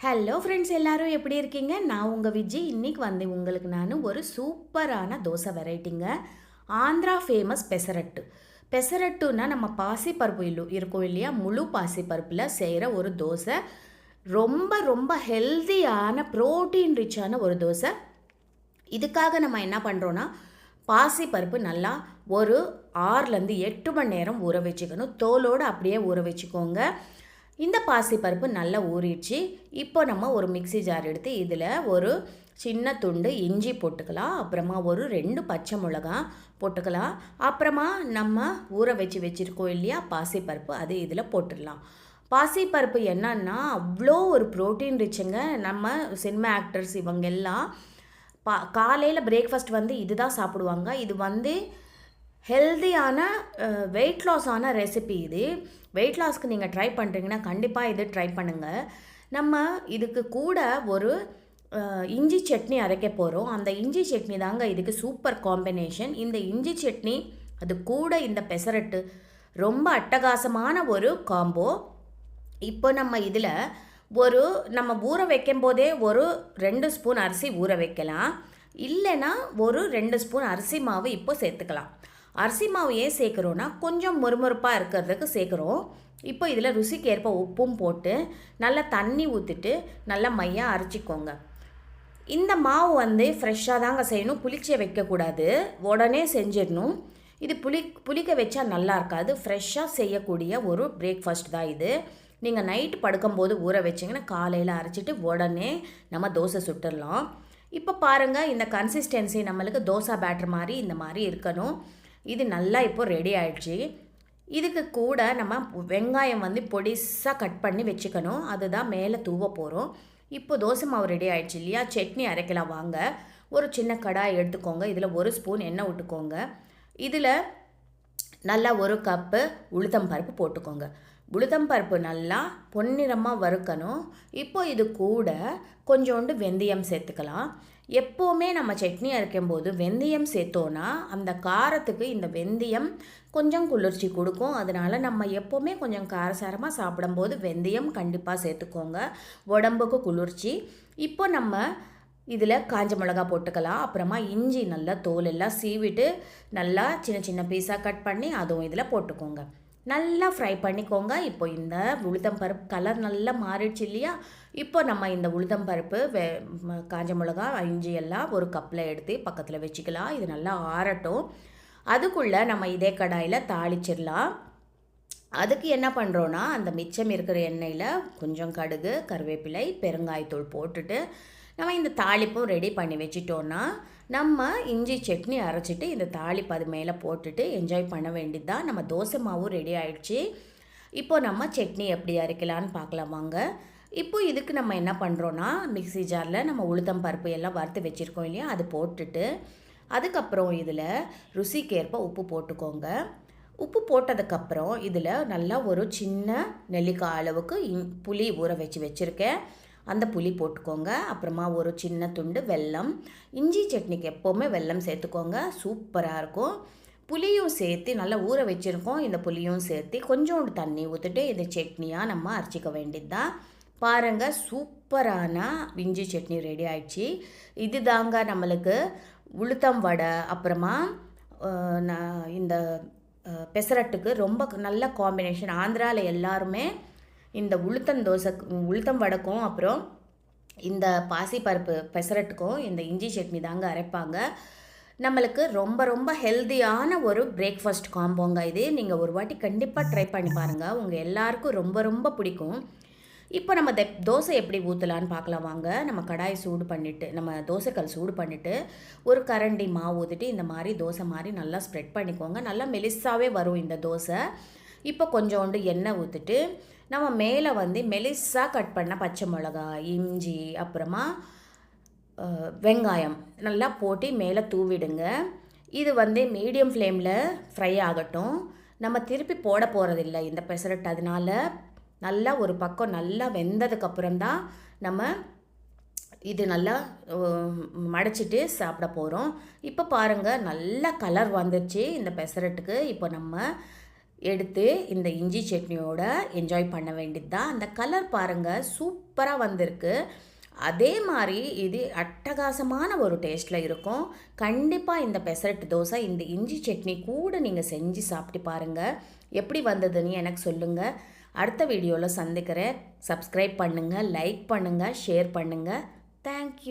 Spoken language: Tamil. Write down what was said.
ஹலோ ஃப்ரெண்ட்ஸ் எல்லாரும் எப்படி இருக்கீங்க? நான் உங்கள் விஜய். இன்னைக்கு வந்து உங்களுக்கு நான் ஒரு சூப்பரான தோசை வெரைட்டிங்க. ஆந்திரா ஃபேமஸ் பெசரட்டு. பெசரட்டுன்னா நம்ம பாசிப்பருப்பு இருக்கும் இல்லையா, முழு பாசிப்பருப்பில் செய்கிற ஒரு தோசை. ரொம்ப ரொம்ப ஹெல்தியான ப்ரோட்டீன் ரிச்சான ஒரு தோசை. இதுக்காக நம்ம என்ன பண்ணுறோன்னா, பாசிப்பருப்பு நல்லா ஒரு 6லேருந்து 8 மணி நேரம் ஊற வச்சுக்கணும். தோலோடு அப்படியே ஊற வச்சுக்கோங்க. இந்த பாசிப்பருப்பு நல்லா ஊறிடுச்சு. இப்போ நம்ம ஒரு மிக்ஸி ஜார் எடுத்து இதில் ஒரு சின்ன துண்டு இஞ்சி போட்டுக்கலாம். அப்புறமா ஒரு 2 பச்சை மிளகா போட்டுக்கலாம். அப்புறமா நம்ம ஊற வச்சுருக்கோம் இல்லையா பாசிப்பருப்பு, அது இதில் போட்டுடலாம். பாசிப்பருப்பு என்னன்னா அவ்வளோ ஒரு ப்ரோட்டீன் ரிச்சுங்க. நம்ம சினிமா ஆக்டர்ஸ் இவங்க எல்லாம் காலையில் பிரேக்ஃபாஸ்ட் வந்து இதுதான் சாப்பிடுவாங்க. இது வந்து ஹெல்தியான வெயிட் லாஸ் ஆன ரெசிபி இது. வெயிட் லாஸ்க்கு நீங்கள் ட்ரை பண்ணுறீங்கன்னா கண்டிப்பாக இது ட்ரை பண்ணுங்கள். நம்ம இதுக்கு கூட ஒரு இஞ்சி சட்னி அரைக்க போகிறோம். அந்த இஞ்சி சட்னி தாங்க இதுக்கு சூப்பர் காம்பினேஷன். இந்த இஞ்சி சட்னி அது கூட இந்த பெசரட்டு ரொம்ப அட்டகாசமான ஒரு காம்போ. இப்போ நம்ம இதில் நம்ம ஊற வைக்கும் போதே ஒரு 2 ஸ்பூன் அரிசி ஊற வைக்கலாம். இல்லைன்னா ஒரு 2 ஸ்பூன் அரிசி மாவு இப்போ சேர்த்துக்கலாம். அரிசி மாவு ஏன் சேர்க்குறோன்னா கொஞ்சம் மொறுமொறுப்பாக இருக்கிறதுக்கு சேர்க்குறோம். இப்போ இதில் ருசிக்கு ஏற்ப உப்பும் போட்டு நல்லா தண்ணி ஊற்றிட்டு நல்லா மையாக அரைச்சிக்கோங்க. இந்த மாவு வந்து ஃப்ரெஷ்ஷாக தாங்க செய்யணும், புளிச்சே வைக்கக்கூடாது, உடனே செஞ்சிடணும். இது புளிக்க வச்சா நல்லா இருக்காது. ஃப்ரெஷ்ஷாக செய்யக்கூடிய ஒரு பிரேக்ஃபாஸ்ட் தான் இது. நீங்கள் நைட்டு படுக்கும்போது ஊற வச்சிங்கன்னா காலையில் அரைச்சிட்டு உடனே நம்ம தோசை சுட்டுடலாம். இப்போ பாருங்கள், இந்த கன்சிஸ்டன்சி நம்மளுக்கு தோசை பேட்டர் மாதிரி இந்த மாதிரி இருக்கணும். இது நல்லா இப்போது ரெடி ஆகிடுச்சு. இதுக்கு கூட நம்ம வெங்காயம் வந்து பொடிசாக கட் பண்ணி வச்சுக்கணும். அதுதான் மேலே தூவ போகிறோம். இப்போ தோசை மாவு ரெடி ஆகிடுச்சு இல்லையா, சட்னி அரைக்கலாம் வாங்க. ஒரு சின்ன கடாய் எடுத்துக்கோங்க. இதில் 1 ஸ்பூன் எண்ணெய் விட்டுக்கோங்க. இதில் நல்லா 1 கப்பு உளுத்தம் பருப்பு போட்டுக்கோங்க. உளுத்தம் பருப்பு நல்லா பொன்னிறமாக வறுக்கணும். இப்போ இது கூட கொஞ்சோண்டு வெந்தயம் சேர்த்துக்கலாம். எப்போவுமே நம்ம சட்னி அரைக்கும்போது வெந்தயம் சேர்த்தோன்னா அந்த காரத்துக்கு இந்த வெந்தயம் கொஞ்சம் குளிர்ச்சி கொடுக்கும். அதனால் நம்ம எப்போவுமே கொஞ்சம் காரசாரமாக சாப்பிடும்போது வெந்தயம் கண்டிப்பாக சேர்த்துக்கோங்க, உடம்புக்கு குளிர்ச்சி. இப்போ நம்ம இதில் காஞ்ச மிளகா போட்டுக்கலாம். அப்புறமா இஞ்சி நல்லா தோல் எல்லாம் சீவிட்டு நல்லா சின்ன சின்ன பீஸாக கட் பண்ணி அதுவும் இதில் போட்டுக்கோங்க. நல்லா ஃப்ரை பண்ணிக்கோங்க. இப்போ இந்த உளுத்தம் பருப்பு கலர் நல்லா மாறிடுச்சு இல்லையா, இப்போ நம்ம இந்த உளுத்தம் பருப்பு காஞ்ச மிளகா இஞ்சி எல்லாம் ஒரு கப்பில் எடுத்து பக்கத்தில் வச்சுக்கலாம். இது நல்லா ஆறட்டும். அதுக்குள்ளே நம்ம இதே கடாயில் தாளிச்சிடலாம். அதுக்கு என்ன பண்ணுறோன்னா, அந்த மிச்சம் இருக்கிற எண்ணெயில் கொஞ்சம் கடுகு, கருவேப்பிலை, பெருங்காயத்தூள் போட்டுட்டு நம்ம இந்த தாளிப்பும் ரெடி பண்ணி வச்சிட்டோன்னா நம்ம இஞ்சி சட்னி அரைச்சிட்டு இந்த தாளிப்பு அது மேலே போட்டுட்டு என்ஜாய் பண்ண வேண்டியது தான். நம்ம தோசை மாவும் ரெடி ஆகிடுச்சு. இப்போ நம்ம சட்னி எப்படி அரைக்கலான்னு பார்க்கலாம் வாங்க. இப்போ இதுக்கு நம்ம என்ன பண்ணுறோன்னா, மிக்ஸி ஜாரில் நம்ம உளுத்தம் பருப்பு எல்லாம் வறுத்து வச்சுருக்கோம் இல்லையா, அது போட்டுட்டு அதுக்கப்புறம் இதில் ருசிக்கேற்ப உப்பு போட்டுக்கோங்க. உப்பு போட்டதுக்கப்புறம் இதில் நல்லா ஒரு சின்ன நெல்லிக்காய் அளவுக்கு புளி ஊற வச்சுருக்கேன், அந்த புளி போட்டுக்கோங்க. அப்புறமா ஒரு சின்ன துண்டு வெல்லம். இஞ்சி சட்னிக்கு எப்போவுமே வெல்லம் சேர்த்துக்கோங்க, சூப்பராக இருக்கும். புளியும் சேர்த்து நல்லா ஊற வச்சுருக்கோம். இந்த புளியும் சேர்த்து கொஞ்சோண்டு தண்ணி ஊற்றிட்டு இந்த சட்னியாக நம்ம அரைச்சிக்க வேண்டியது தான். பாருங்கள், சூப்பரான இஞ்சி சட்னி ரெடி ஆயிடுச்சு. இது தாங்க நம்மளுக்கு உளுத்தம் வடை அப்புறமா இந்த பெசரட்டுக்கு ரொம்ப நல்ல காம்பினேஷன். ஆந்திராவில் எல்லாருமே இந்த உளுத்தம் வடைக்கும் அப்புறம் இந்த பாசிப்பருப்பு பெசரட்டுக்கும் இந்த இஞ்சி சட்னி தாங்க அரைப்பாங்க. நம்மளுக்கு ரொம்ப ரொம்ப ஹெல்தியான ஒரு பிரேக்ஃபாஸ்ட் காம்போங்க இது. நீங்கள் ஒரு வாட்டி கண்டிப்பாக ட்ரை பண்ணி பாருங்கள், உங்கள் எல்லாருக்கும் ரொம்ப ரொம்ப பிடிக்கும். இப்போ நம்ம தோசை எப்படி ஊற்றலான்னு பார்க்கலாம் வாங்க. நம்ம கடாயை சூடு பண்ணிவிட்டு, நம்ம தோசைக்கல் சூடு பண்ணிவிட்டு ஒரு கரண்டி மாவு ஊற்றிட்டு இந்த மாதிரி தோசை மாதிரி நல்லா ஸ்ப்ரெட் பண்ணிக்கோங்க. நல்லா மெலிசாவே வரும் இந்த தோசை. இப்போ கொஞ்சோண்டு எண்ணெய் ஊற்றிட்டு நம்ம மேலே வந்து மெலிசாக கட் பண்ண பச்சை மிளகா, இஞ்சி, அப்புறமா வெங்காயம் நல்லா போட்டு மேலே தூவிடுங்க. இது வந்து மீடியம் ஃப்ளேமில் ஃப்ரை ஆகட்டும். நம்ம திருப்பி போட போகிறதில்ல இந்த பெசரட். அதனால் நல்லா ஒரு பக்கம் நல்லா வெந்ததுக்கப்புறம் தான் நம்ம இது நல்லா மடைச்சிட்டு சாப்பிட போகிறோம். இப்போ பாருங்கள், நல்ல கலர் வந்துடுச்சு இந்த பெசரட்டுக்கு. இப்போ நம்ம எடுத்து இந்த இஞ்சி சட்னியோட என்ஜாய் பண்ண வேண்டியது தான். அந்த கலர் பாருங்கள் சூப்பராக வந்திருக்கு. அதே மாதிரி இது அட்டகாசமான ஒரு டேஸ்ட்டில் இருக்கும். கண்டிப்பாக இந்த பெசரட்டு தோசை இந்த இஞ்சி சட்னி கூட நீங்கள் செஞ்சு சாப்பிட்டு பாருங்கள். எப்படி வந்ததுன்னு எனக்கு சொல்லுங்கள். அடுத்த வீடியோவில் சந்திக்கிறேன். சப்ஸ்கிரைப் பண்ணுங்கள், லைக் பண்ணுங்கள், ஷேர் பண்ணுங்கள். தேங்க்யூ.